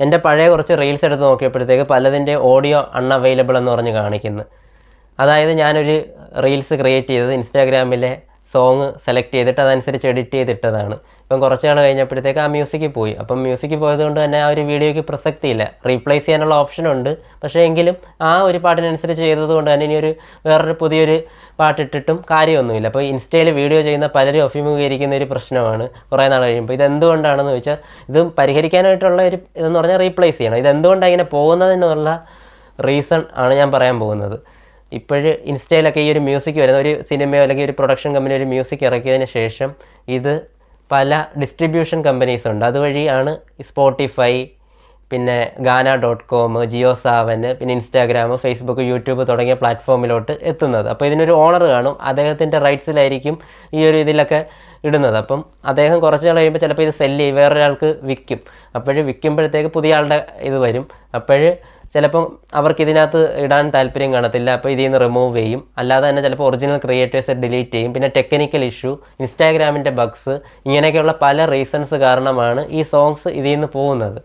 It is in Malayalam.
എൻ്റെ പഴയ കുറച്ച് റീൽസ് എടുത്ത് നോക്കിയപ്പോഴത്തേക്ക് പലതിൻ്റെ ഓഡിയോ അൺഅവൈലബിൾ എന്ന് പറഞ്ഞ് കാണിക്കുന്നു. അതായത് ഞാനൊരു റീൽസ് ക്രിയേറ്റ് ചെയ്തത് ഇൻസ്റ്റാഗ്രാമിലെ സോങ് സെലക്ട് ചെയ്തിട്ട് അതനുസരിച്ച് എഡിറ്റ് ചെയ്തിട്ടതാണ്. ഇപ്പം കുറച്ച് നാൾ കഴിഞ്ഞപ്പോഴത്തേക്ക് ആ മ്യൂസിക് പോയി. അപ്പം മ്യൂസിക് പോയതുകൊണ്ട് തന്നെ ആ ഒരു വീഡിയോയ്ക്ക് പ്രസക്തിയില്ല. റീപ്ലേസ് ചെയ്യാനുള്ള ഓപ്ഷനുണ്ട്, പക്ഷേ എങ്കിലും ആ ഒരു പാട്ടിനനുസരിച്ച് ചെയ്തതുകൊണ്ട് തന്നെ ഇനിയൊരു വേറൊരു പുതിയൊരു പാട്ടിട്ടിട്ടും കാര്യമൊന്നുമില്ല. അപ്പോൾ ഇൻസ്റ്റയിൽ വീഡിയോ ചെയ്യുന്ന പലരും അഭിമുഖീകരിക്കുന്ന ഒരു പ്രശ്നമാണ് കുറേ നാൾ കഴിയുമ്പോൾ. ഇതെന്തുകൊണ്ടാണെന്ന് ചോദിച്ചാൽ ഇത് പരിഹരിക്കാനായിട്ടുള്ള ഒരു ഇതെന്ന് പറഞ്ഞാൽ റീപ്ലേസ് ചെയ്യണം. ഇതെന്തുകൊണ്ടാണ് ഇങ്ങനെ പോകുന്നതെന്നുള്ള റീസൺ ആണ് ഞാൻ പറയാൻ പോകുന്നത്. ഇപ്പോഴ് ഇൻസ്റ്റയിലൊക്കെ ഈ ഒരു മ്യൂസിക് വരുന്ന ഒരു സിനിമയോ അല്ലെങ്കിൽ ഒരു പ്രൊഡക്ഷൻ കമ്പനി ഒരു മ്യൂസിക് ഇറക്കിയതിന് ശേഷം ഇത് പല ഡിസ്ട്രിബ്യൂഷൻ കമ്പനീസ് ഉണ്ട്. അതുവഴിയാണ് സ്പോട്ടിഫൈ, പിന്നെ Gaana.com, JioSaavn, പിന്നെ ഇൻസ്റ്റാഗ്രാം, ഫേസ്ബുക്ക്, യൂട്യൂബ് തുടങ്ങിയ പ്ലാറ്റ്ഫോമിലോട്ട് എത്തുന്നത്. അപ്പോൾ ഇതിനൊരു ഓണർ കാണും, അദ്ദേഹത്തിൻ്റെ റൈറ്റ്സിലായിരിക്കും ഈ ഒരു ഇതിലൊക്കെ ഇടുന്നത്. അപ്പം അദ്ദേഹം കുറച്ച് നാൾ കഴിയുമ്പോൾ ചിലപ്പോൾ ഇത് സെല്ല് ചെയ്യും, വേറൊരാൾക്ക് വിൽക്കും. അപ്പോഴ് വിൽക്കുമ്പോഴത്തേക്ക് പുതിയ ആളുടെ ഇത് വരും. അപ്പോഴ് ചിലപ്പം അവർക്ക് ഇതിനകത്ത് ഇടാൻ താല്പര്യം കാണത്തില്ല, അപ്പോൾ ഇതിൽ നിന്ന് റിമൂവ് ചെയ്യും. അല്ലാതെ തന്നെ ചിലപ്പോൾ ഒറിജിനൽ ക്രിയേറ്റേഴ്സ് ഡിലീറ്റ് ചെയ്യും. പിന്നെ ടെക്നിക്കൽ ഇഷ്യൂ, ഇൻസ്റ്റാഗ്രാമിൻ്റെ ബഗ്സ്, ഇങ്ങനെയൊക്കെയുള്ള പല റീസൺസ് കാരണമാണ് ഈ സോങ്സ് ഇതിൽ നിന്ന് പോകുന്നത്.